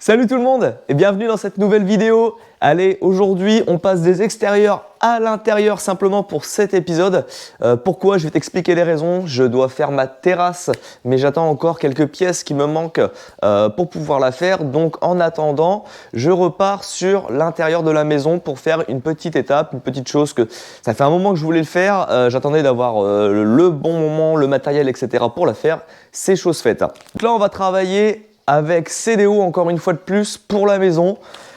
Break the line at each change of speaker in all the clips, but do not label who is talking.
Salut tout le monde et bienvenue dans cette nouvelle vidéo. Allez, aujourd'hui on passe des extérieurs à l'intérieur simplement pour cet épisode. Pourquoi? Je vais t'expliquer les raisons. Je dois faire ma terrasse mais j'attends encore quelques pièces qui me manquent pour pouvoir la faire. Donc en attendant, je repars sur l'intérieur de la maison pour faire une petite étape, une petite chose que ça fait un moment que je voulais le faire. J'attendais d'avoir le bon moment, le matériel, etc. pour la faire. C'est chose faite. Donc là on va travailler avec CDO encore une fois de plus pour la maison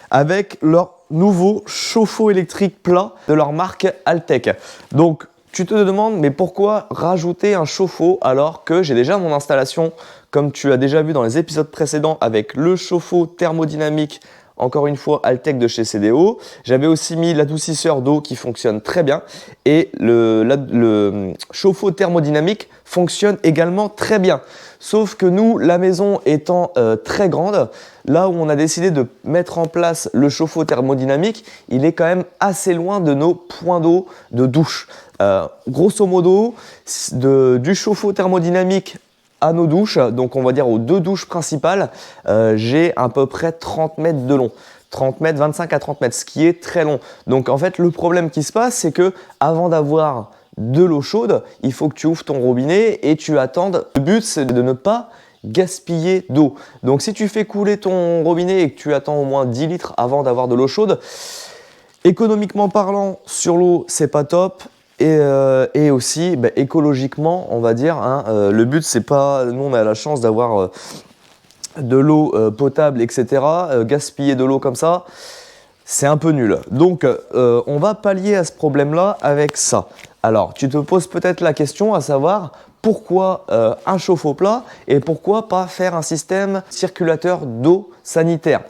avec leur nouveau chauffe-eau électrique plat de leur marque Altec. Donc tu te demandes mais pourquoi rajouter un chauffe-eau alors que j'ai déjà mon installation comme tu as déjà vu dans les épisodes précédents avec le chauffe-eau thermodynamique encore une fois Altec de chez CDO. J'avais aussi mis l'adoucisseur d'eau qui fonctionne très bien et le chauffe-eau thermodynamique fonctionne également très bien. Sauf que nous, la maison étant très grande, là où on a décidé de mettre en place le chauffe-eau thermodynamique, il est quand même assez loin de nos points d'eau de douche. Grosso modo, du chauffe-eau thermodynamique à nos douches, donc on va dire aux deux douches principales, j'ai à peu près 30 mètres de long. 30 mètres, 25 à 30 mètres, ce qui est très long. Donc en fait, le problème qui se passe, c'est que avant d'avoir de l'eau chaude, il faut que tu ouvres ton robinet et tu attendes. Le but, c'est de ne pas gaspiller d'eau. Donc si tu fais couler ton robinet et que tu attends au moins 10 litres avant d'avoir de l'eau chaude, économiquement parlant, sur l'eau, c'est pas top. Et aussi écologiquement, on va dire, hein, le but c'est pas, nous on a la chance d'avoir de l'eau potable, etc. Gaspiller de l'eau comme ça, c'est un peu nul. Donc on va pallier à ce problème-là avec ça. Alors tu te poses peut-être la question à savoir pourquoi un chauffe-eau plat et pourquoi pas faire un système circulateur d'eau sanitaire.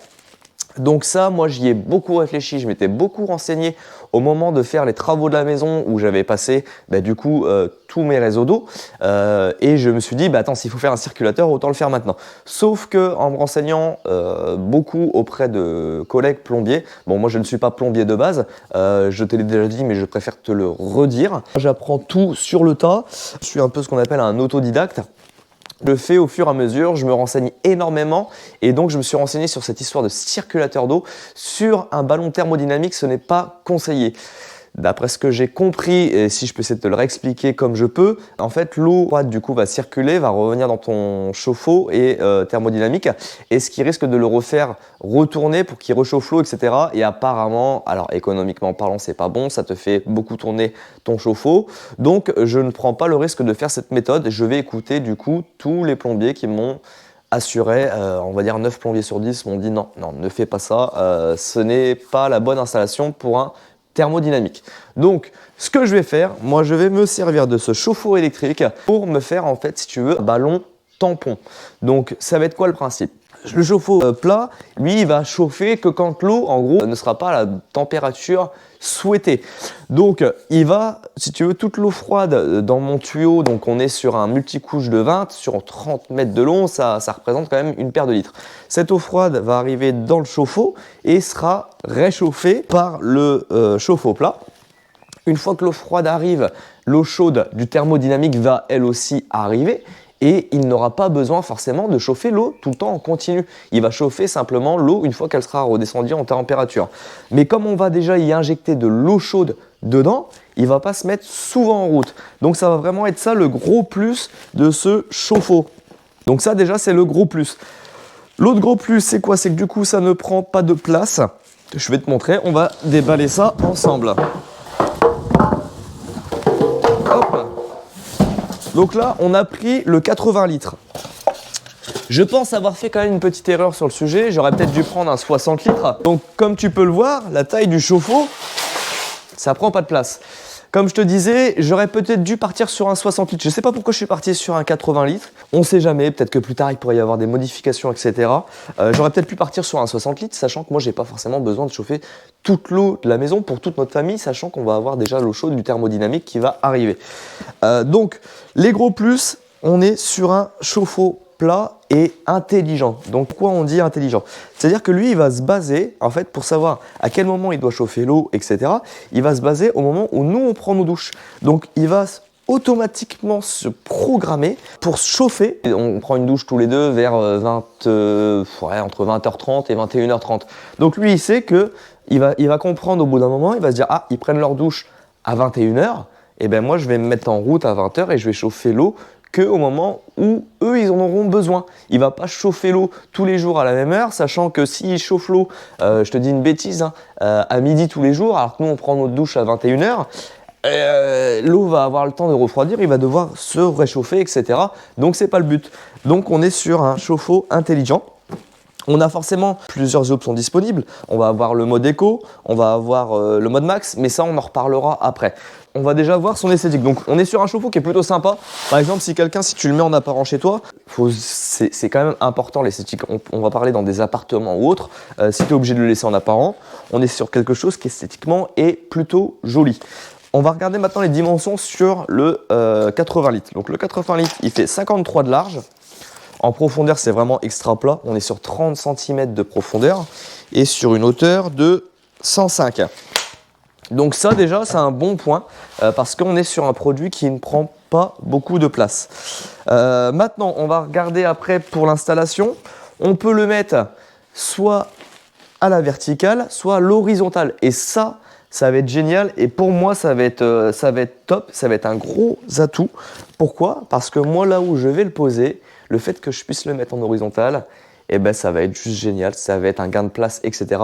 Donc ça, moi j'y ai beaucoup réfléchi, je m'étais beaucoup renseigné au moment de faire les travaux de la maison où j'avais passé tous mes réseaux d'eau et je me suis dit attends, s'il faut faire un circulateur, autant le faire maintenant. Sauf que en me renseignant beaucoup auprès de collègues plombiers, bon moi je ne suis pas plombier de base, je te l'ai déjà dit mais je préfère te le redire. J'apprends tout sur le tas, je suis un peu ce qu'on appelle un autodidacte. Je le fais au fur et à mesure, je me renseigne énormément et donc je me suis renseigné sur cette histoire de circulateur d'eau. Sur un ballon thermodynamique, ce n'est pas conseillé. D'après ce que j'ai compris, et si je peux essayer de te le réexpliquer comme je peux, en fait l'eau froide du coup va circuler, va revenir dans ton chauffe-eau et thermodynamique, et ce qui risque de le refaire retourner pour qu'il réchauffe l'eau, etc. Et apparemment, alors économiquement parlant, c'est pas bon, ça te fait beaucoup tourner ton chauffe-eau. Donc je ne prends pas le risque de faire cette méthode. Je vais écouter du coup tous les plombiers qui m'ont assuré, on va dire 9 plombiers sur 10 m'ont dit non, ne fais pas ça, ce n'est pas la bonne installation pour un thermodynamique. Donc, ce que je vais faire, moi je vais me servir de ce chauffe-eau électrique pour me faire en fait, si tu veux, un ballon tampon. Donc, ça va être quoi le principe? Le chauffe-eau plat, lui, il va chauffer que quand l'eau, en gros, ne sera pas à la température souhaitée. Donc, il va, si tu veux, toute l'eau froide dans mon tuyau, donc on est sur un multicouche de 20, sur 30 mètres de long, ça représente quand même une paire de litres. Cette eau froide va arriver dans le chauffe-eau et sera réchauffée par le chauffe-eau plat. Une fois que l'eau froide arrive, l'eau chaude du thermodynamique va elle aussi arriver. Et il n'aura pas besoin forcément de chauffer l'eau tout le temps en continu. Il va chauffer simplement l'eau une fois qu'elle sera redescendue en température. Mais comme on va déjà y injecter de l'eau chaude dedans, il ne va pas se mettre souvent en route. Donc ça va vraiment être ça le gros plus de ce chauffe-eau. Donc ça déjà c'est le gros plus. L'autre gros plus c'est quoi? C'est que du coup ça ne prend pas de place. Je vais te montrer, on va déballer ça ensemble. Donc là, on a pris le 80 litres. Je pense avoir fait quand même une petite erreur sur le sujet. J'aurais peut-être dû prendre un 60 litres. Donc, comme tu peux le voir, la taille du chauffe-eau, ça prend pas de place. Comme je te disais, j'aurais peut-être dû partir sur un 60 litres. Je ne sais pas pourquoi je suis parti sur un 80 litres. On ne sait jamais, peut-être que plus tard, il pourrait y avoir des modifications, etc. J'aurais peut-être pu partir sur un 60 litres, sachant que moi, je n'ai pas forcément besoin de chauffer toute l'eau de la maison pour toute notre famille, sachant qu'on va avoir déjà l'eau chaude du thermodynamique qui va arriver. Donc, les gros plus, on est sur un chauffe-eau plat et intelligent. Donc quoi on dit intelligent? C'est-à-dire que lui il va se baser, en fait pour savoir à quel moment il doit chauffer l'eau, etc. Il va se baser au moment où nous on prend nos douches. Donc il va automatiquement se programmer pour se chauffer. On prend une douche tous les deux vers entre 20h30 et 21h30. Donc lui, il sait que il va comprendre au bout d'un moment, il va se dire « Ah, ils prennent leur douche à 21h, et ben moi je vais me mettre en route à 20h et je vais chauffer l'eau qu'au moment où eux ils en auront besoin. Il va pas chauffer l'eau tous les jours à la même heure, sachant que s'il chauffe l'eau, je te dis une bêtise, hein, à midi tous les jours, alors que nous on prend notre douche à 21h, l'eau va avoir le temps de refroidir, il va devoir se réchauffer, etc. Donc c'est pas le but. Donc on est sur un chauffe-eau intelligent. On a forcément plusieurs options disponibles. On va avoir le mode éco, on va avoir le mode max, mais ça on en reparlera après. On va déjà voir son esthétique. Donc on est sur un chauffe-eau qui est plutôt sympa. Par exemple, si tu le mets en apparent chez toi, c'est quand même important l'esthétique. On va parler dans des appartements ou autres. Si tu es obligé de le laisser en apparent, on est sur quelque chose qui esthétiquement est plutôt joli. On va regarder maintenant les dimensions sur le 80 litres. Donc le 80 litres, il fait 53 de large. En profondeur, c'est vraiment extra plat. On est sur 30 cm de profondeur et sur une hauteur de 105. Donc ça, déjà, c'est un bon point parce qu'on est sur un produit qui ne prend pas beaucoup de place. Maintenant, on va regarder après pour l'installation. On peut le mettre soit à la verticale, soit à l'horizontale. Et ça va être génial. Et pour moi, ça va être top. Ça va être un gros atout. Pourquoi? Parce que moi, là où je vais le poser, le fait que je puisse le mettre en horizontal, eh ben, ça va être juste génial, ça va être un gain de place, etc.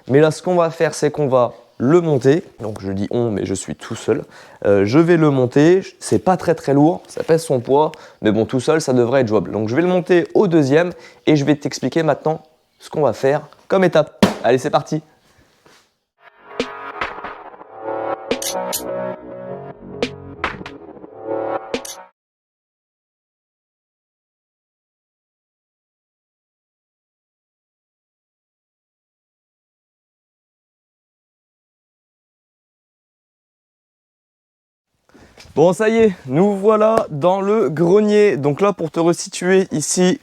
Mais là, ce qu'on va faire, c'est qu'on va le monter. Donc, je dis on, mais je suis tout seul. Je vais le monter. C'est pas très très lourd, ça pèse son poids, mais bon, tout seul, ça devrait être jouable. Donc, je vais le monter au deuxième et je vais t'expliquer maintenant ce qu'on va faire comme étape. Allez, c'est parti! Bon, ça y est, nous voilà dans le grenier. Donc là, pour te resituer ici,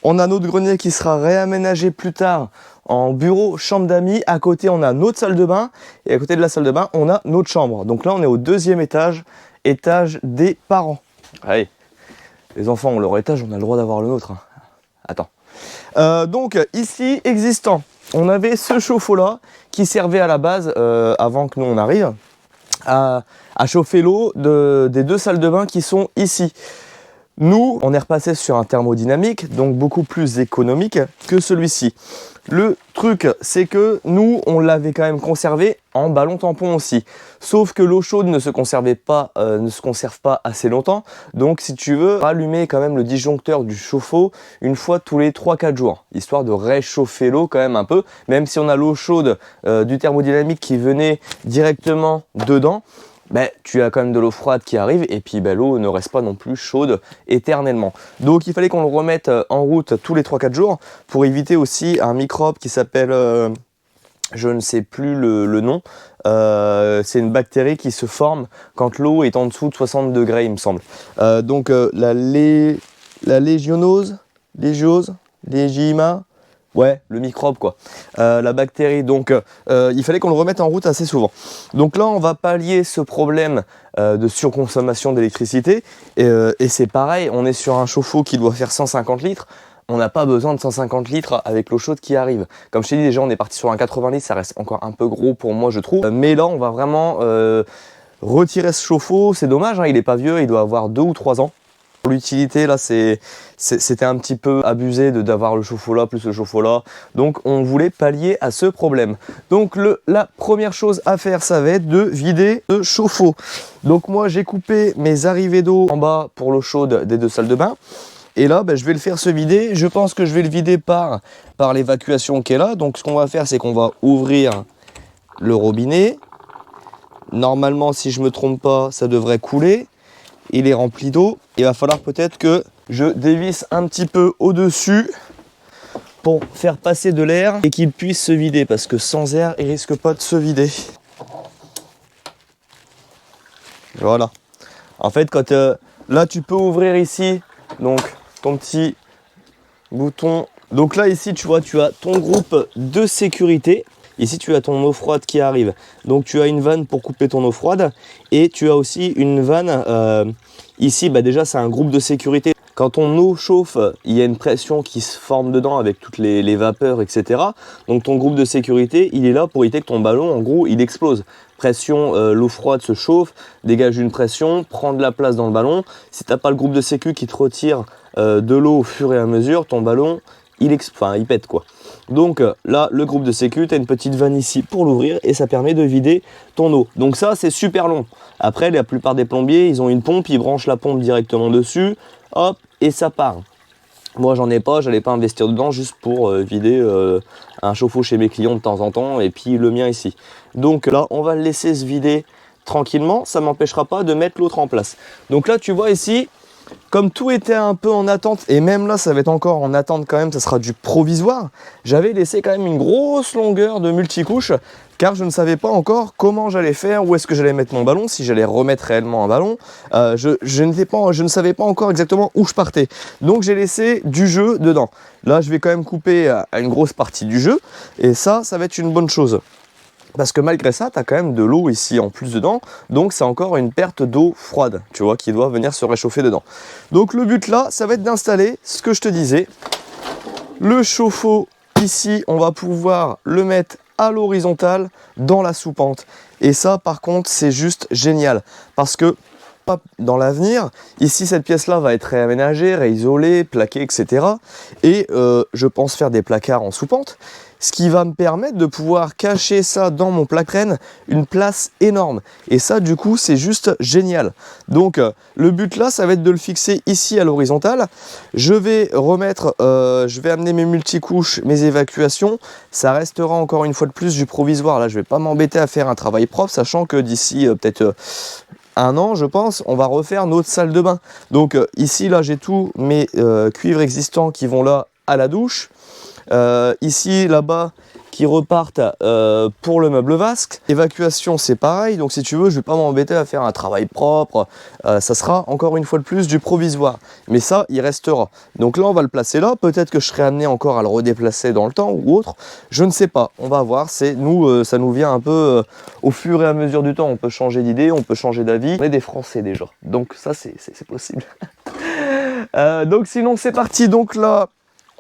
on a notre grenier qui sera réaménagé plus tard en bureau, chambre d'amis. À côté, on a notre salle de bain. Et à côté de la salle de bain, on a notre chambre. Donc là, on est au deuxième étage, étage des parents. Allez, les enfants ont leur étage, on a le droit d'avoir le nôtre. Hein. Attends. Donc ici, existant, on avait ce chauffe-eau-là qui servait à la base, avant que nous on arrive, à chauffer l'eau des deux salles de bain qui sont ici. Nous, on est repassé sur un thermodynamique, donc beaucoup plus économique que celui-ci. Le truc, c'est que nous, on l'avait quand même conservé en ballon tampon aussi. Sauf que l'eau chaude ne se conserve pas assez longtemps. Donc, si tu veux, allumer quand même le disjoncteur du chauffe-eau une fois tous les 3-4 jours, histoire de réchauffer l'eau quand même un peu. Même si on a l'eau chaude du thermodynamique qui venait directement dedans, ben, tu as quand même de l'eau froide qui arrive et puis ben, l'eau ne reste pas non plus chaude éternellement. Donc il fallait qu'on le remette en route tous les 3-4 jours pour éviter aussi un microbe qui s'appelle, je ne sais plus le nom, c'est une bactérie qui se forme quand l'eau est en dessous de 60 degrés il me semble. Donc la légiose, ouais, le microbe quoi, la bactérie. Donc il fallait qu'on le remette en route assez souvent. Donc là on va pallier ce problème de surconsommation d'électricité et c'est pareil, on est sur un chauffe-eau qui doit faire 150 litres. On n'a pas besoin de 150 litres avec l'eau chaude qui arrive. Comme je t'ai dit déjà, on est parti sur un 80 litres, ça reste encore un peu gros pour moi je trouve. Mais là on va vraiment retirer ce chauffe-eau. C'est dommage, hein, il n'est pas vieux, il doit avoir 2 ou 3 ans. Pour l'utilité, là, c'était un petit peu abusé d'avoir le chauffe-eau là plus le chauffe-eau là. Donc, on voulait pallier à ce problème. Donc, la première chose à faire, ça va être de vider le chauffe-eau. Donc, moi, j'ai coupé mes arrivées d'eau en bas pour l'eau chaude des deux salles de bain. Et là, ben, je vais le faire se vider. Je pense que je vais le vider par l'évacuation qui est là. Donc, ce qu'on va faire, c'est qu'on va ouvrir le robinet. Normalement, si je ne me trompe pas, ça devrait couler. Il est rempli d'eau. Il va falloir peut-être que je dévisse un petit peu au-dessus pour faire passer de l'air et qu'il puisse se vider. Parce que sans air, il risque pas de se vider. Voilà. En fait, quand là, tu peux ouvrir ici donc ton petit bouton. Donc là, ici, tu vois, tu as ton groupe de sécurité Ici tu as ton eau froide qui arrive. Donc tu as une vanne pour couper ton eau froide et tu as aussi une vanne ici, bah déjà c'est un groupe de sécurité. Quand ton eau chauffe, il y a une pression qui se forme dedans avec toutes les vapeurs, etc. Donc ton groupe de sécurité, il est là pour éviter que ton ballon, en gros, il explose. Pression, l'eau froide se chauffe, dégage une pression, prend de la place dans le ballon. Si tu n'as pas le groupe de sécu qui te retire de l'eau au fur et à mesure, ton ballon, il pète quoi. Donc là, le groupe de sécu, tu as une petite vanne ici pour l'ouvrir et ça permet de vider ton eau. Donc ça, c'est super long. Après, la plupart des plombiers, ils ont une pompe, ils branchent la pompe directement dessus, hop, et ça part. Moi, j'en ai pas, j'allais pas investir dedans juste pour vider un chauffe-eau chez mes clients de temps en temps et puis le mien ici. Donc là, on va le laisser se vider tranquillement, ça m'empêchera pas de mettre l'autre en place. Donc là, tu vois ici, comme tout était un peu en attente, et même là ça va être encore en attente quand même, ça sera du provisoire, j'avais laissé quand même une grosse longueur de multicouche, car je ne savais pas encore comment j'allais faire, où est-ce que j'allais mettre mon ballon, si j'allais remettre réellement un ballon. Je ne savais pas encore exactement où je partais. Donc j'ai laissé du jeu dedans. Là je vais quand même couper à une grosse partie du jeu, et ça va être une bonne chose. Parce que malgré ça, tu as quand même de l'eau ici en plus dedans, donc c'est encore une perte d'eau froide, tu vois, qui doit venir se réchauffer dedans. Donc le but là, ça va être d'installer ce que je te disais. Le chauffe-eau ici, on va pouvoir le mettre à l'horizontale dans la soupente. Et ça, par contre, c'est juste génial. Parce que dans l'avenir, ici, cette pièce-là va être réaménagée, réisolée, plaquée, etc. Et je pense faire des placards en soupente. Ce qui va me permettre de pouvoir cacher ça dans mon plaque-traîne, une place énorme. Et ça, du coup, c'est juste génial. Donc, le but là, ça va être de le fixer ici à l'horizontale. Je vais remettre, je vais amener mes multicouches, mes évacuations. Ça restera encore une fois de plus du provisoire. Là, je vais pas m'embêter à faire un travail propre, sachant que d'ici peut-être un an, je pense, on va refaire notre salle de bain. Donc, ici, là, j'ai tous mes cuivres existants qui vont là à la douche. Ici, là-bas, qui repartent pour le meuble vasque. Évacuation, c'est pareil. Donc, si tu veux, je ne vais pas m'embêter à faire un travail propre. Ça sera encore une fois de plus du provisoire. Mais ça, il restera. Donc là, on va le placer là. Peut-être que je serai amené encore à le redéplacer dans le temps ou autre. Je ne sais pas. On va voir. C'est nous, ça nous vient un peu au fur et à mesure du temps. On peut changer d'idée, on peut changer d'avis. On est des Français déjà. Donc ça, c'est possible. Donc sinon, c'est parti. Donc là,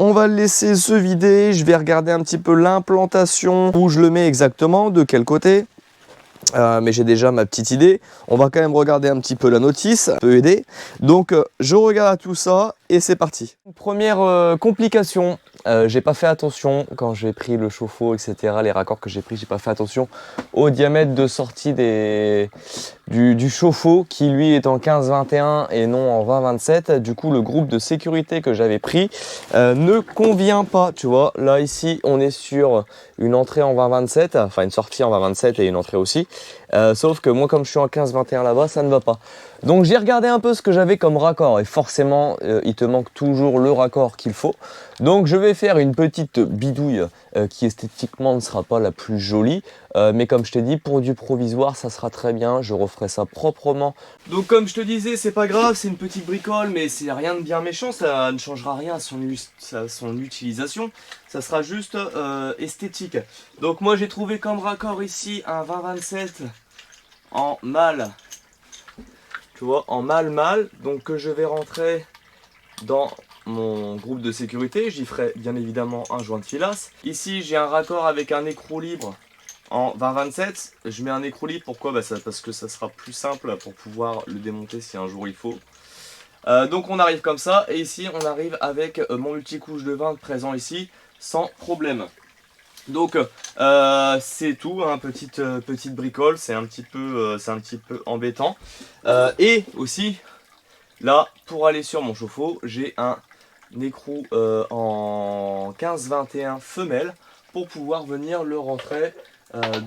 on va le laisser se vider, je vais regarder un petit peu l'implantation, où je le mets exactement, de quel côté. Mais j'ai déjà ma petite idée. On va quand même regarder un petit peu la notice, ça peut aider. Donc je regarde tout ça et c'est parti. Première complication, j'ai pas fait attention quand j'ai pris le chauffe-eau, etc. Les raccords que j'ai pris, j'ai pas fait attention au diamètre de sortie du chauffe-eau qui lui est en 15-21 et non en 20-27. Du coup, le groupe de sécurité que j'avais pris ne convient pas. Tu vois, là ici, on est sur une entrée en 20-27, enfin une sortie en 20-27 et une entrée aussi. Sauf que moi, comme je suis en 15-21 là-bas, ça ne va pas. Donc j'ai regardé un peu ce que j'avais comme raccord et forcément, il te manque toujours le raccord qu'il faut. Donc je vais faire une petite bidouille qui esthétiquement ne sera pas la plus jolie. Mais comme je t'ai dit, pour du provisoire, ça sera très bien. Je referai ça proprement. Donc comme je te disais, c'est pas grave, c'est une petite bricole, mais c'est rien de bien méchant. Ça ne changera rien à son utilisation. Ça sera juste esthétique. Donc moi j'ai trouvé comme raccord ici un 20-27 en mâle. Tu vois, en mâle, donc que je vais rentrer dans mon groupe de sécurité. J'y ferai bien évidemment un joint de filasse. Ici, j'ai un raccord avec un écrou libre en 20-27. Je mets un écrou libre, pourquoi? Parce que ça sera plus simple pour pouvoir le démonter si un jour il faut. Donc on arrive comme ça, et ici on arrive avec mon multicouche de 20 présent ici, sans problème. Donc c'est tout, hein, petite bricole, c'est un petit peu embêtant. Et aussi, là, pour aller sur mon chauffe-eau, j'ai un écrou en 15-21 femelle pour pouvoir venir le rentrer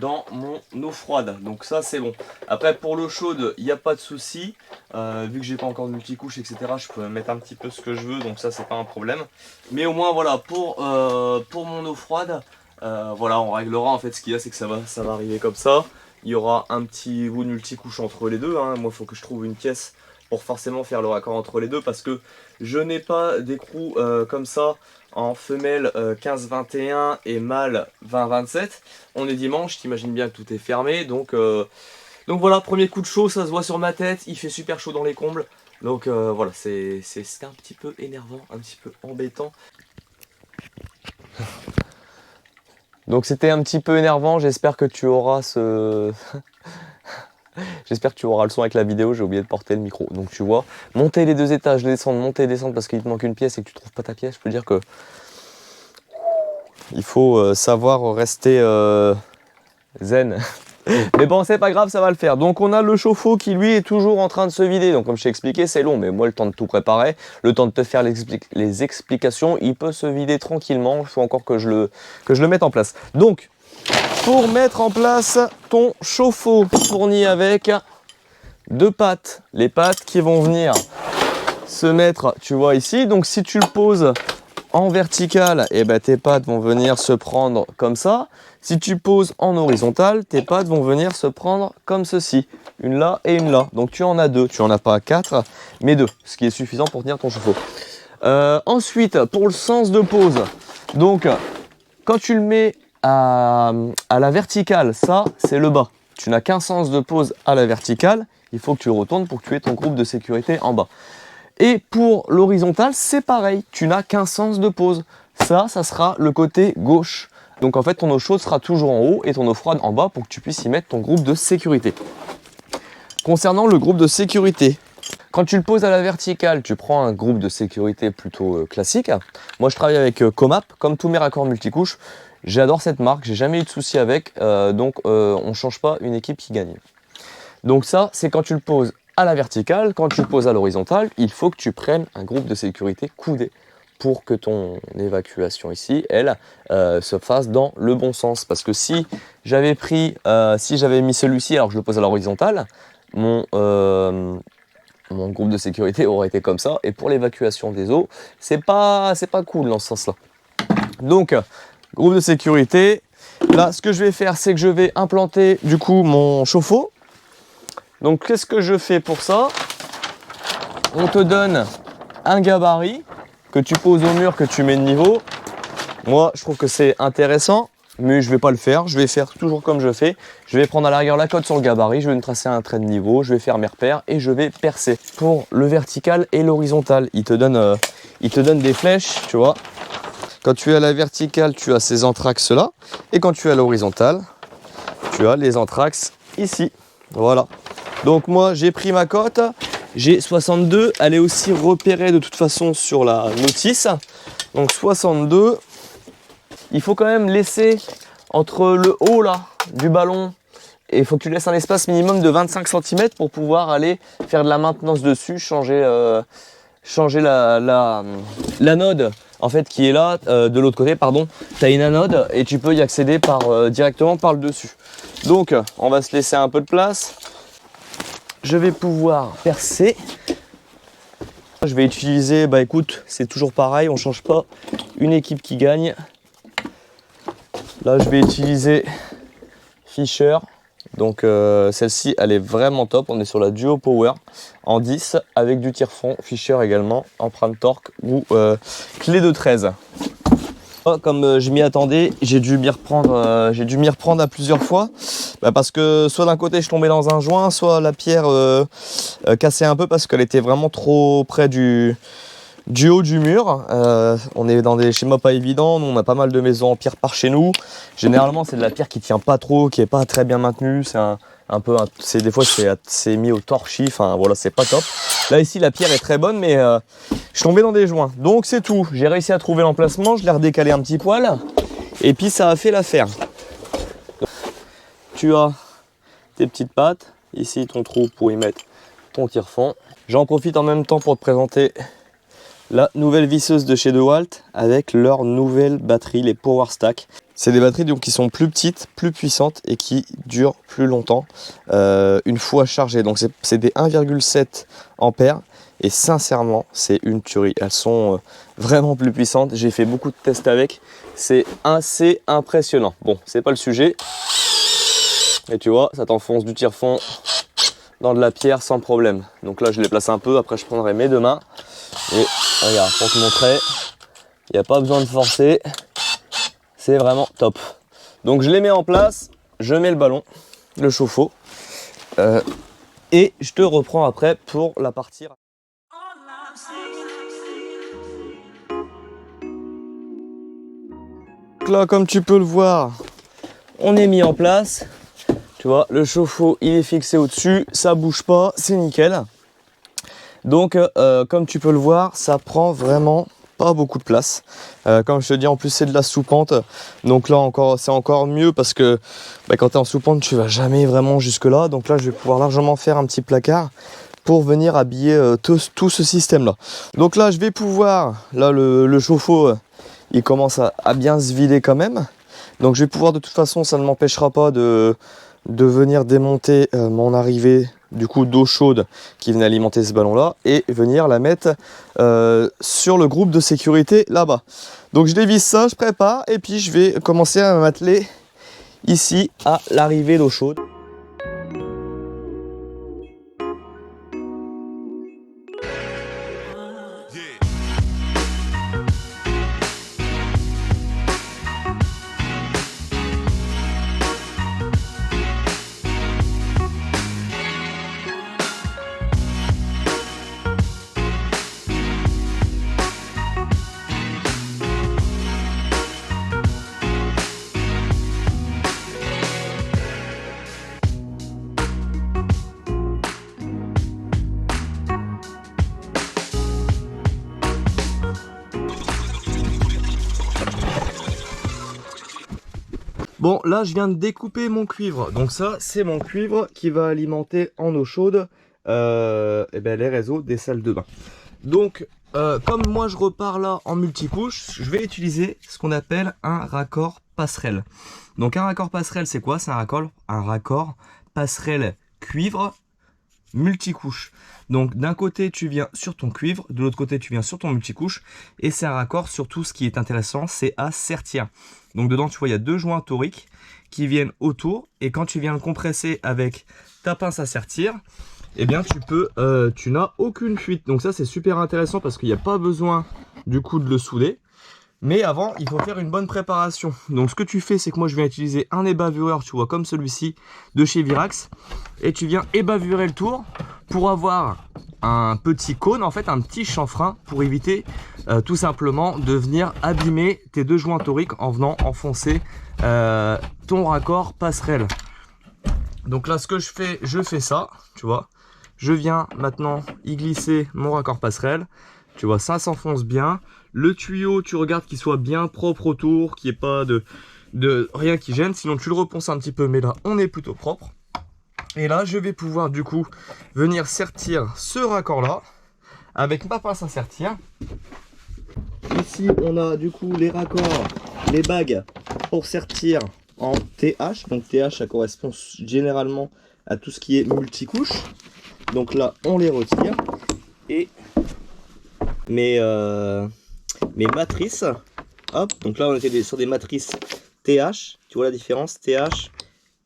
dans mon eau froide. Donc ça c'est bon. Après pour l'eau chaude, il n'y a pas de souci. Vu que j'ai pas encore de multicouche, etc., je peux mettre un petit peu ce que je veux, donc ça c'est pas un problème. Mais au moins voilà, pour mon eau froide, voilà, on réglera. En fait, ce qu'il y a, c'est que ça va arriver comme ça. Il y aura un petit bout de multicouche entre les deux, hein. Moi, il faut que je trouve une pièce pour forcément faire le raccord entre les deux, parce que je n'ai pas d'écrou comme ça en femelle 15-21 et mâle 20-27. On est dimanche, t'imagines bien que tout est fermé, donc voilà, premier coup de chaud, ça se voit sur ma tête, il fait super chaud dans les combles. Donc voilà, c'est un petit peu énervant, un petit peu embêtant. Donc c'était un petit peu énervant, j'espère que tu auras j'espère que tu auras le son avec la vidéo, j'ai oublié de porter le micro. Donc tu vois, monter les 2 étages, descendre, monter et descendre parce qu'il te manque une pièce et que tu trouves pas ta pièce, je peux dire que il faut savoir rester zen. Mais bon, c'est pas grave, ça va le faire. Donc on a le chauffe-eau qui lui est toujours en train de se vider. Donc comme je t'ai expliqué, c'est long, mais moi le temps de tout préparer, le temps de te faire les explications, il peut se vider tranquillement. Il faut encore que je le mette en place. Donc, pour mettre en place ton chauffe-eau, fourni avec 2 pattes. Les pattes qui vont venir se mettre, tu vois ici. Donc si tu le poses en vertical, et ben tes pattes vont venir se prendre comme ça. Si tu poses en horizontal, tes pattes vont venir se prendre comme ceci. Une là et une là. Donc tu en as 2. Tu en as pas 4, mais 2. Ce qui est suffisant pour tenir ton chauffe-eau. Ensuite, pour le sens de pose. Donc, quand tu le mets à la verticale, ça, c'est le bas. Tu n'as qu'un sens de pose à la verticale. Il faut que tu retournes pour que tu aies ton groupe de sécurité en bas. Et pour l'horizontale, c'est pareil, tu n'as qu'un sens de pose. Ça sera le côté gauche. Donc en fait, ton eau chaude sera toujours en haut et ton eau froide en bas pour que tu puisses y mettre ton groupe de sécurité. Concernant le groupe de sécurité, quand tu le poses à la verticale, tu prends un groupe de sécurité plutôt classique. Moi, je travaille avec Comap, comme tous mes raccords multicouches. J'adore cette marque, j'ai jamais eu de soucis avec, donc on ne change pas une équipe qui gagne. Donc ça, c'est quand tu le poses à la verticale. Quand tu le poses à l'horizontale, il faut que tu prennes un groupe de sécurité coudé pour que ton évacuation ici, elle, se fasse dans le bon sens. Parce que si j'avais mis celui-ci alors que je le pose à l'horizontale, mon groupe de sécurité aurait été comme ça. Et pour l'évacuation des eaux, c'est pas cool dans ce sens-là. Donc, groupe de sécurité. Là, ce que je vais faire, c'est que je vais implanter du coup mon chauffe-eau. Donc, qu'est-ce que je fais pour ça? On te donne un gabarit que tu poses au mur, que tu mets de niveau. Moi, je trouve que c'est intéressant, mais je ne vais pas le faire. Je vais faire toujours comme je fais. Je vais prendre à l'arrière la cote sur le gabarit, je vais me tracer un trait de niveau, je vais faire mes repères et je vais percer. Pour le vertical et l'horizontal, il te donne des flèches, tu vois. Quand tu es à la verticale, tu as ces anthrax là. Et quand tu es à l'horizontale, tu as les anthrax ici. Voilà. Donc moi, j'ai pris ma cote. J'ai 62. Elle est aussi repérée de toute façon sur la notice. Donc 62. Il faut quand même laisser entre le haut là du ballon. Et il faut que tu laisses un espace minimum de 25 cm pour pouvoir aller faire de la maintenance dessus, changer l'anode en fait qui est là de l'autre côté, pardon. Tu as une anode et tu peux y accéder directement par le dessus. Donc on va se laisser un peu de place. Je vais pouvoir percer. Je vais utiliser, bah écoute, c'est toujours pareil, on change pas, une équipe qui gagne. Là je vais utiliser Fisher. Donc celle-ci elle est vraiment top, on est sur la Duo Power en 10 avec du tire-fond, Fisher également, empreinte torque ou clé de 13. Comme je m'y attendais, j'ai dû m'y reprendre à plusieurs fois parce que soit d'un côté je tombais dans un joint, soit la pierre cassait un peu parce qu'elle était vraiment trop près du haut du mur. On est dans des schémas pas évidents, nous on a pas mal de maisons en pierre par chez nous. Généralement c'est de la pierre qui tient pas trop, qui est pas très bien maintenue, des fois c'est mis au torchis, enfin voilà, c'est pas top. Là ici la pierre est très bonne mais je suis tombé dans des joints. Donc c'est tout, j'ai réussi à trouver l'emplacement, je l'ai redécalé un petit poil et puis ça a fait l'affaire. Tu as tes petites pattes, ici ton trou pour y mettre ton tire-fond. J'en profite en même temps pour te présenter la nouvelle visseuse de chez DeWalt avec leur nouvelle batterie, les Power Stack. C'est des batteries donc, qui sont plus petites, plus puissantes et qui durent plus longtemps une fois chargées. Donc c'est des 1,7 ampères et sincèrement c'est une tuerie. Elles sont vraiment plus puissantes. J'ai fait beaucoup de tests avec. C'est assez impressionnant. Bon, c'est pas le sujet. Et tu vois, ça t'enfonce du tire-fond dans de la pierre sans problème. Donc là je les place un peu, après je prendrai mes deux mains. Et regarde, pour te montrer, Il n'y a pas besoin de forcer. C'est vraiment top. Donc je les mets en place, je mets le ballon, le chauffe-eau. Et je te reprends après pour la partie. Donc là, comme tu peux le voir, on est mis en place. Tu vois, le chauffe-eau, il est fixé au-dessus, ça bouge pas, c'est nickel. Donc, comme tu peux le voir, ça prend vraiment pas beaucoup de place. Comme je te dis, en plus c'est de la sous-pente. Donc là encore, c'est encore mieux parce que quand tu es en sous-pente, tu vas jamais vraiment jusque là. Donc là, je vais pouvoir largement faire un petit placard pour venir habiller tout ce système-là. Donc là, je vais pouvoir, là le chauffe-eau, il commence à bien se vider quand même. Donc je vais pouvoir, de toute façon, ça ne m'empêchera pas de venir démonter mon arrivée du coup d'eau chaude qui venait alimenter ce ballon là et venir la mettre sur le groupe de sécurité là-bas. Donc je dévisse ça, je prépare et puis je vais commencer à m'atteler ici à l'arrivée d'eau chaude. Bon, là je viens de découper mon cuivre. Donc ça, c'est mon cuivre qui va alimenter en eau chaude les réseaux des salles de bain. Donc, comme moi je repars là en multicouche, je vais utiliser ce qu'on appelle un raccord passerelle. Donc un raccord passerelle, c'est quoi? C'est un raccord passerelle cuivre multicouche. Donc d'un côté tu viens sur ton cuivre, de l'autre côté tu viens sur ton multicouche, et c'est un raccord. Surtout ce qui est intéressant, c'est à sertir. Donc dedans tu vois, il y a deux joints toriques qui viennent autour, et quand tu viens le compresser avec ta pince à sertir, eh bien tu n'as aucune fuite. Donc ça c'est super intéressant parce qu'il n'y a pas besoin du coup de le souder. Mais avant, il faut faire une bonne préparation. Donc ce que tu fais, c'est que moi je viens utiliser un ébavureur, tu vois, comme celui-ci de chez Virax. Et tu viens ébavurer le tour pour avoir un petit cône, en fait un petit chanfrein, pour éviter tout simplement de venir abîmer tes deux joints toriques en venant enfoncer ton raccord passerelle. Donc là, ce que je fais ça, tu vois. Je viens maintenant y glisser mon raccord passerelle. Tu vois, ça s'enfonce bien. Le tuyau, tu regardes qu'il soit bien propre autour, qu'il n'y ait pas de rien qui gêne. Sinon, tu le reponces un petit peu, mais là, on est plutôt propre. Et là, je vais pouvoir du coup venir sertir ce raccord-là avec ma pince à sertir. Ici, on a du coup les raccords, les bagues pour sertir en TH. Donc TH, ça correspond généralement à tout ce qui est multicouche. Donc là, on les retire. Et mes matrices, hop, donc là on était sur des matrices TH, tu vois la différence, TH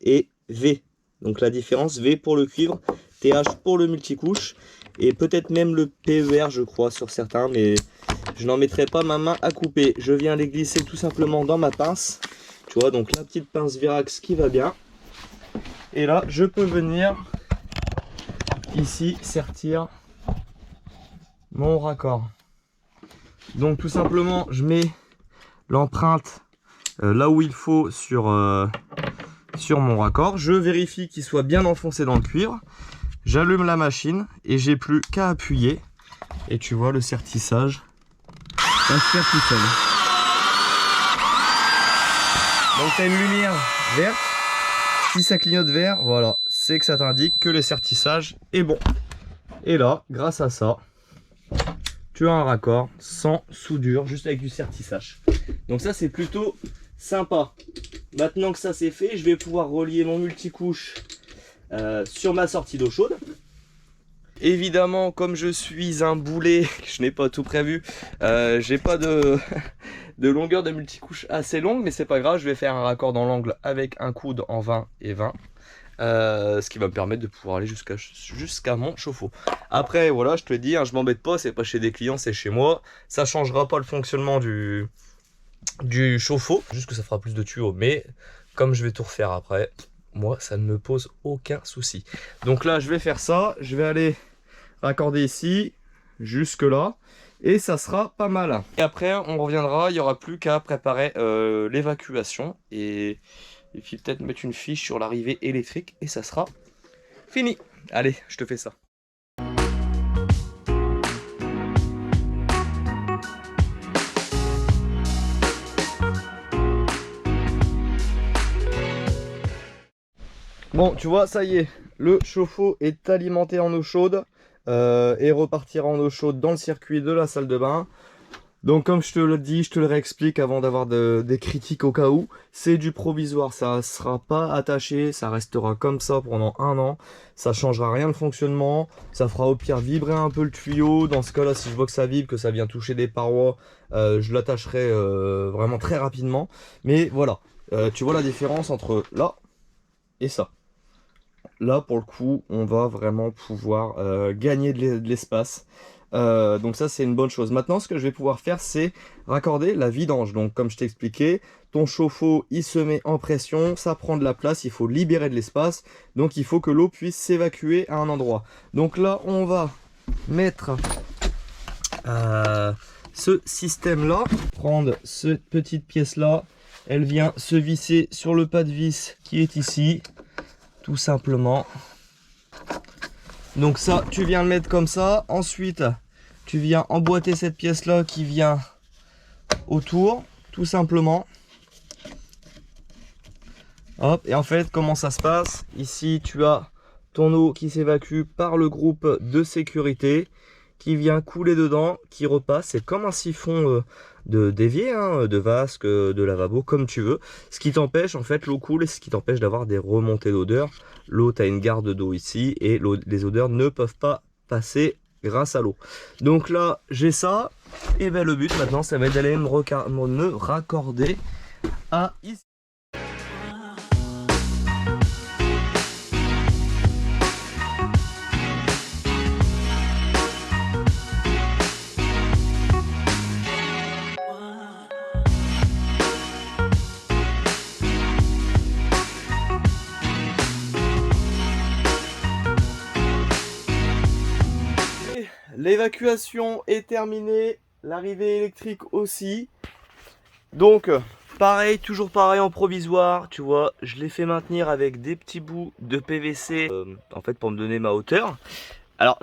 et V. Donc la différence, V pour le cuivre, TH pour le multicouche, et peut-être même le PER je crois sur certains, mais je n'en mettrai pas ma main à couper. Je viens les glisser tout simplement dans ma pince, tu vois, donc la petite pince Virax qui va bien. Et là je peux venir ici sertir mon raccord. Donc tout simplement je mets l'empreinte là où il faut sur mon raccord. Je vérifie qu'il soit bien enfoncé dans le cuivre. J'allume la machine et j'ai plus qu'à appuyer. Et tu vois, le sertissage va se faire tout seul. Donc tu as une lumière verte. Si ça clignote vert, voilà, c'est que ça t'indique que le sertissage est bon. Et là, grâce à ça, tu as un raccord sans soudure, juste avec du sertissage. Donc ça, c'est plutôt sympa. Maintenant que ça c'est fait, je vais pouvoir relier mon multicouche sur ma sortie d'eau chaude. Évidemment, comme je suis un boulet, je n'ai pas tout prévu, j'ai pas de longueur de multicouche assez longue, mais c'est pas grave, je vais faire un raccord dans l'angle avec un coude en 20 et 20. ce qui va me permettre de pouvoir aller jusqu'à mon chauffe-eau. Après voilà, je te le dis, hein, je m'embête pas, c'est pas chez des clients, c'est chez moi. Ça changera pas le fonctionnement du chauffe-eau, juste que ça fera plus de tuyaux, mais comme je vais tout refaire après, moi ça ne me pose aucun souci. Donc là je vais faire ça, je vais aller raccorder ici, jusque là, et ça sera pas mal. Et après on reviendra, il n'y aura plus qu'à préparer l'évacuation, et puis peut-être mettre une fiche sur l'arrivée électrique, et ça sera fini. Allez, je te fais ça. Bon, tu vois, ça y est, le chauffe-eau est alimenté en eau chaude et repartira en eau chaude dans le circuit de la salle de bain. Donc comme je te le dis, je te le réexplique avant d'avoir des critiques au cas où, c'est du provisoire, ça ne sera pas attaché, ça restera comme ça pendant 1 an, ça changera rien de fonctionnement, ça fera au pire vibrer un peu le tuyau. Dans ce cas là, si je vois que ça vibre, que ça vient toucher des parois, je l'attacherai vraiment très rapidement. Mais voilà, tu vois la différence entre là et ça. Là pour le coup on va vraiment pouvoir gagner de l'espace, donc ça c'est une bonne chose. Maintenant ce que je vais pouvoir faire, c'est raccorder la vidange. Donc comme je t'ai expliqué, ton chauffe-eau il se met en pression, ça prend de la place, il faut libérer de l'espace, donc il faut que l'eau puisse s'évacuer à un endroit. Donc là on va mettre ce système là, prendre cette petite pièce là, elle vient se visser sur le pas de vis qui est ici, tout simplement. Donc ça, tu viens le mettre comme ça. Ensuite, tu viens emboîter cette pièce là qui vient autour, tout simplement. Hop, et en fait, comment ça se passe? Ici, tu as ton eau qui s'évacue par le groupe de sécurité, qui vient couler dedans, qui repasse. C'est comme un siphon d'évier, hein, de vasque, de lavabo, comme tu veux. Ce qui t'empêche, en fait, l'eau coule, et ce qui t'empêche d'avoir des remontées d'odeur. L'eau, tu as une garde d'eau ici, et les odeurs ne peuvent pas passer grâce à l'eau. Donc là, j'ai ça, et ben le but maintenant, ça va être d'aller me raccorder à ici. L'évacuation est terminée, l'arrivée électrique aussi. Donc pareil, toujours pareil en provisoire, tu vois, je l'ai fait maintenir avec des petits bouts de PVC en fait pour me donner ma hauteur. Alors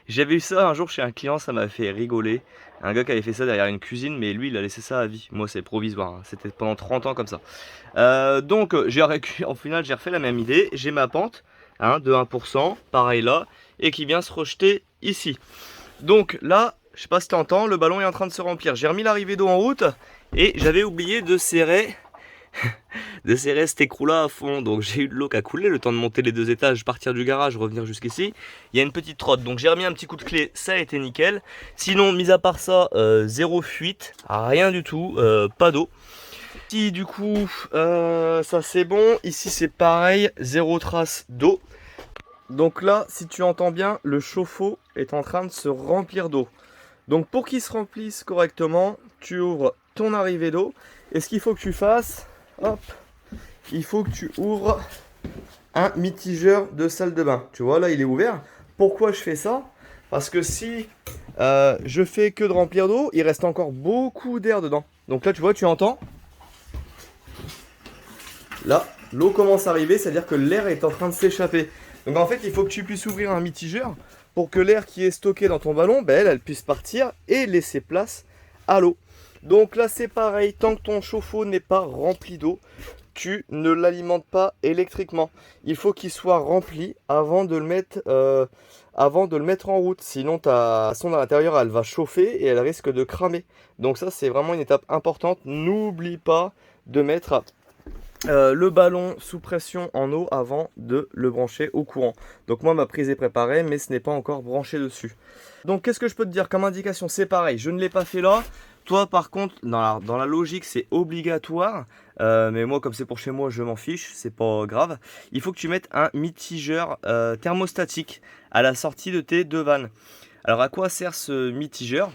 j'avais eu ça un jour chez un client, ça m'a fait rigoler. Un gars qui avait fait ça derrière une cuisine, mais lui il a laissé ça à vie. Moi c'est provisoire, hein. C'était pendant 30 ans comme ça. Donc en final j'ai refait la même idée, j'ai ma pente hein, de 1%, pareil là, et qui vient se rejeter ici. Donc là, je sais pas si tu entends, le ballon est en train de se remplir. J'ai remis l'arrivée d'eau en route et j'avais oublié de serrer cet écrou là à fond. Donc j'ai eu de l'eau qui a coulé, le temps de monter les 2 étages, partir du garage, revenir jusqu'ici. Il y a une petite trotte, donc j'ai remis un petit coup de clé, ça a été nickel. Sinon, mis à part ça, zéro fuite, rien du tout, pas d'eau. Ici du coup, ça c'est bon. Ici c'est pareil, zéro trace d'eau. Donc là, si tu entends bien, le chauffe-eau est en train de se remplir d'eau. Donc pour qu'il se remplisse correctement, tu ouvres ton arrivée d'eau. Et ce qu'il faut que tu fasses, hop, il faut que tu ouvres un mitigeur de salle de bain. Tu vois, là il est ouvert. Pourquoi je fais ça? Parce que si je fais que de remplir d'eau, il reste encore beaucoup d'air dedans. Donc là, tu vois, tu entends. Là, l'eau commence à arriver, c'est-à-dire que l'air est en train de s'échapper. Donc en fait, il faut que tu puisses ouvrir un mitigeur pour que l'air qui est stocké dans ton ballon, ben, elle puisse partir et laisser place à l'eau. Donc là, c'est pareil, tant que ton chauffe-eau n'est pas rempli d'eau, tu ne l'alimentes pas électriquement. Il faut qu'il soit rempli avant de le mettre, en route. Sinon, ta sonde à l'intérieur, elle va chauffer et elle risque de cramer. Donc ça, c'est vraiment une étape importante. N'oublie pas de mettre le ballon sous pression en eau avant de le brancher au courant. Donc moi ma prise est préparée mais ce n'est pas encore branché dessus. Donc qu'est-ce que je peux te dire comme indication? C'est pareil, je ne l'ai pas fait là Toi par contre, dans la logique c'est obligatoire, mais moi comme c'est pour chez moi je m'en fiche, c'est pas grave. Il faut que tu mettes un mitigeur thermostatique à la sortie de tes deux vannes. Alors à quoi sert ce mitigeur?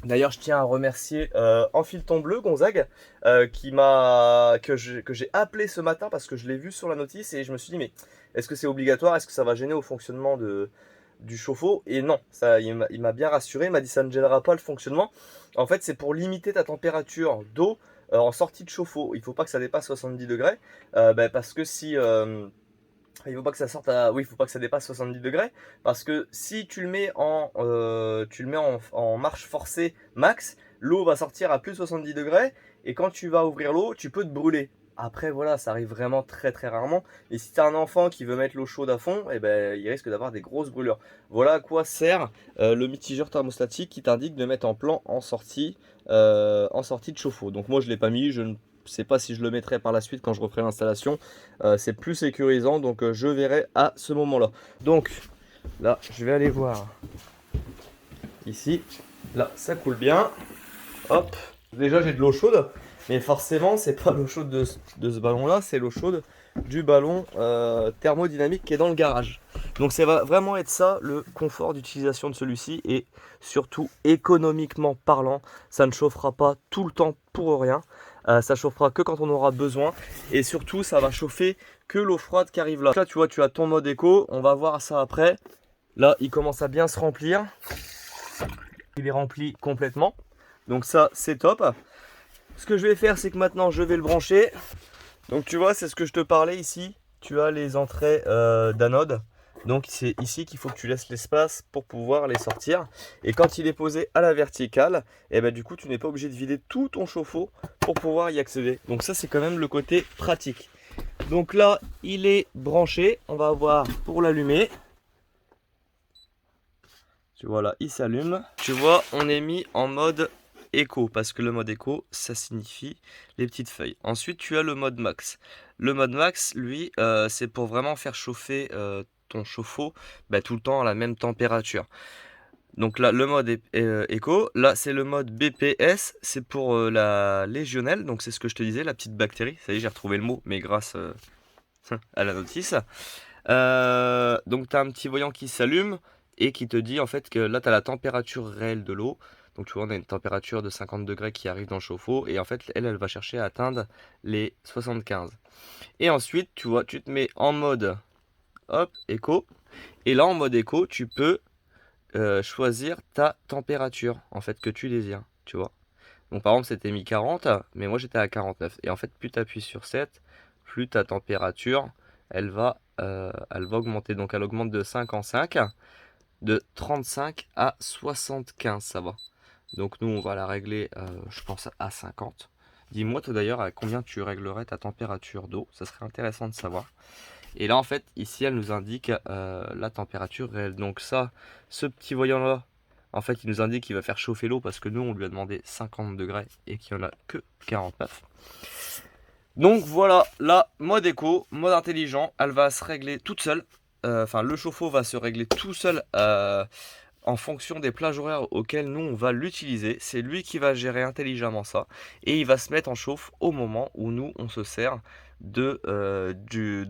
D'ailleurs, je tiens à remercier Enfile-ton bleu, Gonzague, que j'ai appelé ce matin parce que je l'ai vu sur la notice et je me suis dit, mais est-ce que c'est obligatoire? Est-ce que ça va gêner au fonctionnement du chauffe-eau? Et non, il m'a bien rassuré, il m'a dit ça ne gênera pas le fonctionnement. En fait, c'est pour limiter ta température d'eau en sortie de chauffe-eau. Il ne faut pas que ça dépasse 70 degrés parce que si... il faut pas que ça sorte à, oui, il faut pas que ça dépasse 70 degrés parce que si tu le mets en marche forcée max, l'eau va sortir à plus de 70 degrés et quand tu vas ouvrir l'eau, tu peux te brûler. Après voilà, ça arrive vraiment très très rarement. Et si tu as un enfant qui veut mettre l'eau chaude à fond, eh ben, il risque d'avoir des grosses brûlures. Voilà à quoi sert le mitigeur thermostatique qui t'indique de mettre en plan en sortie de chauffe-eau. Donc moi je l'ai pas mis, je ne sais pas si je le mettrai par la suite quand je referai l'installation. C'est plus sécurisant, donc je verrai à ce moment-là. Donc là, je vais aller voir ici. Là, ça coule bien. Hop. Déjà, j'ai de l'eau chaude, mais forcément, c'est pas l'eau chaude de ce ballon-là, c'est l'eau chaude du ballon thermodynamique qui est dans le garage. Donc ça va vraiment être ça le confort d'utilisation de celui-ci et surtout économiquement parlant, ça ne chauffera pas tout le temps pour rien. Ça chauffera que quand on aura besoin et surtout ça va chauffer que l'eau froide qui arrive là. Là tu vois, tu as ton mode éco, on va voir ça après. Là il commence à bien se remplir. Il est rempli complètement. Donc ça c'est top. Ce que je vais faire c'est que maintenant je vais le brancher. Donc tu vois, c'est ce que je te parlais ici. Tu as les entrées d'anode. Donc c'est ici qu'il faut que tu laisses l'espace pour pouvoir les sortir. Et quand il est posé à la verticale, et ben du coup tu n'es pas obligé de vider tout ton chauffe-eau pour pouvoir y accéder. Donc ça c'est quand même le côté pratique. Donc là il est branché. On va voir pour l'allumer. Tu vois là, il s'allume. Tu vois, on est mis en mode éco parce que le mode éco ça signifie les petites feuilles. Ensuite tu as le mode max. Le mode max lui c'est pour vraiment faire chauffer ton chauffe-eau tout le temps à la même température. Donc là le mode éco, là c'est le mode BPS, c'est pour la légionnelle, donc c'est ce que je te disais, la petite bactérie. Ça y est, j'ai retrouvé le mot, mais grâce à la notice. Donc tu as un petit voyant qui s'allume et qui te dit en fait que là tu as la température réelle de l'eau. Donc tu vois, on a une température de 50 degrés qui arrive dans le chauffe-eau et en fait elle va chercher à atteindre les 75. Et ensuite tu vois, tu te mets en mode hop, éco. Et là en mode éco, tu peux choisir ta température en fait que tu désires, tu vois. Donc par exemple c'était mis 40, mais moi j'étais à 49. Et en fait plus tu appuies sur 7, plus ta température elle va augmenter. Donc elle augmente de 5 en 5, de 35 à 75 ça va. Donc nous on va la régler je pense à 50. Dis-moi toi d'ailleurs à combien tu réglerais ta température d'eau, ça serait intéressant de savoir. Et là en fait ici elle nous indique la température réelle. Donc ça, ce petit voyant là, en fait il nous indique qu'il va faire chauffer l'eau parce que nous on lui a demandé 50 degrés et qu'il n'y en a que 49. Donc voilà, là mode éco, mode intelligent, elle va se régler toute seule. Enfin le chauffe-eau va se régler tout seul en fonction des plages horaires auxquelles nous on va l'utiliser. C'est lui qui va gérer intelligemment ça et il va se mettre en chauffe au moment où nous on se sert de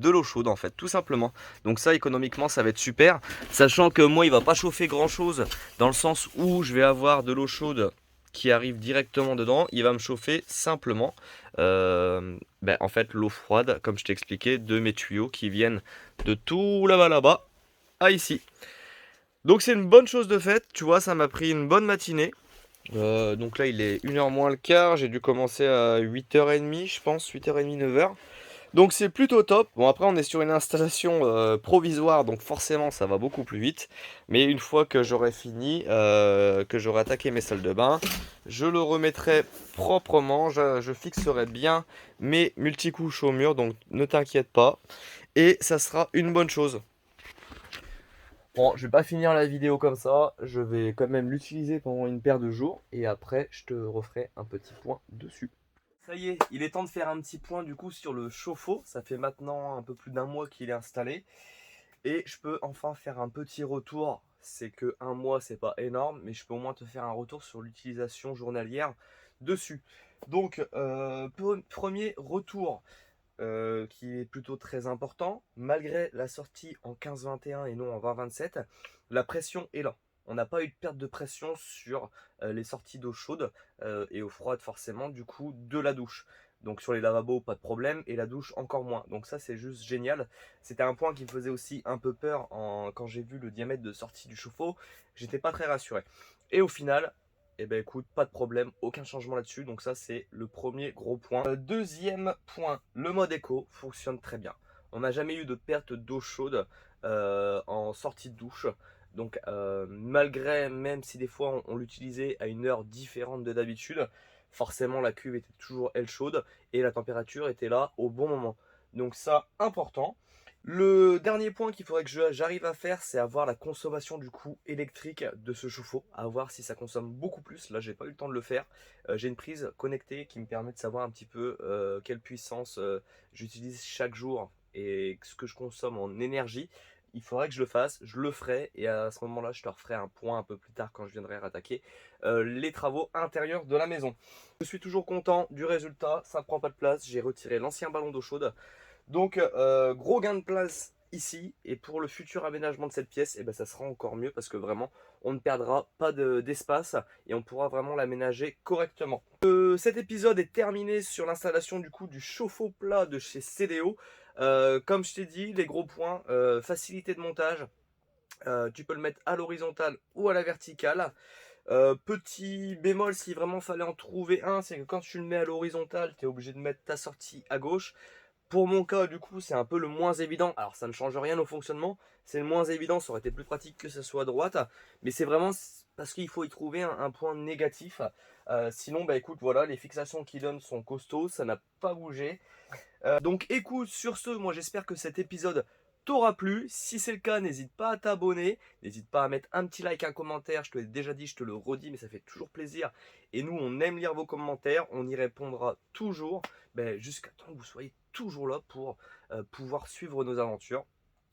l'eau chaude en fait, tout simplement. Donc ça économiquement ça va être super, sachant que moi il va pas chauffer grand chose dans le sens où je vais avoir de l'eau chaude qui arrive directement dedans. Il va me chauffer simplement en fait l'eau froide, comme je t'ai expliqué, de mes tuyaux qui viennent de tout là-bas à ici. Donc c'est une bonne chose de fait, tu vois, ça m'a pris une bonne matinée. Donc là il est 1h moins le quart, j'ai dû commencer à 8h30 je pense, 8h30, 9h. Donc c'est plutôt top. Bon après on est sur une installation provisoire, donc forcément ça va beaucoup plus vite. Mais une fois que j'aurai fini, que j'aurai attaqué mes salles de bain, je le remettrai proprement, je fixerai bien mes multicouches au mur, donc ne t'inquiète pas. Et ça sera une bonne chose. Bon, je vais pas finir la vidéo comme ça, je vais quand même l'utiliser pendant une paire de jours et après je te referai un petit point dessus. Ça y est, il est temps de faire un petit point du coup sur le chauffe-eau. Ça fait maintenant un peu plus d'un mois qu'il est installé. Et je peux enfin faire un petit retour c'est que un mois c'est pas énorme, mais je peux au moins te faire un retour sur l'utilisation journalière dessus. Donc premier retour qui est plutôt très important, malgré la sortie en 15-21 et non en 20-27, la pression est là. On n'a pas eu de perte de pression sur les sorties d'eau chaude et eau froide forcément, du coup, de la douche. Donc sur les lavabos, pas de problème, et la douche encore moins. Donc ça, c'est juste génial. C'était un point qui me faisait aussi un peu peur quand j'ai vu le diamètre de sortie du chauffe-eau. J'étais pas très rassuré. Et au final, eh ben écoute, pas de problème, aucun changement là-dessus. Donc ça, c'est le premier gros point. Deuxième point, le mode éco fonctionne très bien. On n'a jamais eu de perte d'eau chaude en sortie de douche. Donc malgré, même si des fois on l'utilisait à une heure différente de d'habitude, forcément la cuve était toujours elle chaude et la température était là au bon moment. Donc ça, important. Le dernier point qu'il faudrait que j'arrive à faire, c'est avoir la consommation du coup électrique de ce chauffe-eau, à voir si ça consomme beaucoup plus. Là, j'ai pas eu le temps de le faire. J'ai une prise connectée qui me permet de savoir un petit peu quelle puissance j'utilise chaque jour et ce que je consomme en énergie. Il faudrait que je le fasse, je le ferai et à ce moment-là, je te referai un point un peu plus tard quand je viendrai rattaquer les travaux intérieurs de la maison. Je suis toujours content du résultat, ça prend pas de place. J'ai retiré l'ancien ballon d'eau chaude. Donc, gros gain de place ici. Et pour le futur aménagement de cette pièce, eh ben, ça sera encore mieux parce que vraiment, on ne perdra pas d'espace et on pourra vraiment l'aménager correctement. Cet épisode est terminé sur l'installation du coup du chauffe-eau plat de chez CDO. Comme je t'ai dit, les gros points, facilité de montage. Tu peux le mettre à l'horizontale ou à la verticale. Petit bémol, si vraiment fallait en trouver un, c'est que quand tu le mets à l'horizontale, tu es obligé de mettre ta sortie à gauche. Pour mon cas, du coup, c'est un peu le moins évident. Alors, ça ne change rien au fonctionnement. C'est le moins évident. Ça aurait été plus pratique que ce soit à droite. Mais c'est vraiment parce qu'il faut y trouver un point négatif. Sinon, bah écoute, voilà, les fixations qu'il donne sont costauds. Ça n'a pas bougé. Donc, écoute, sur ce, moi, j'espère que cet épisode t'aura plu. Si c'est le cas, n'hésite pas à t'abonner. N'hésite pas à mettre un petit like, un commentaire. Je te l'ai déjà dit, je te le redis, mais ça fait toujours plaisir. Et nous, on aime lire vos commentaires. On y répondra toujours jusqu'à temps que vous soyez toujours là pour pouvoir suivre nos aventures.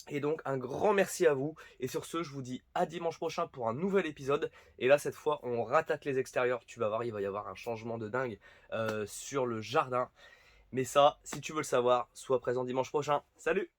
Et donc un grand merci à vous. Et sur ce, je vous dis à dimanche prochain pour un nouvel épisode. Et là, cette fois, on rattaque les extérieurs. Tu vas voir, il va y avoir un changement de dingue sur le jardin. Mais ça, si tu veux le savoir, sois présent dimanche prochain. Salut!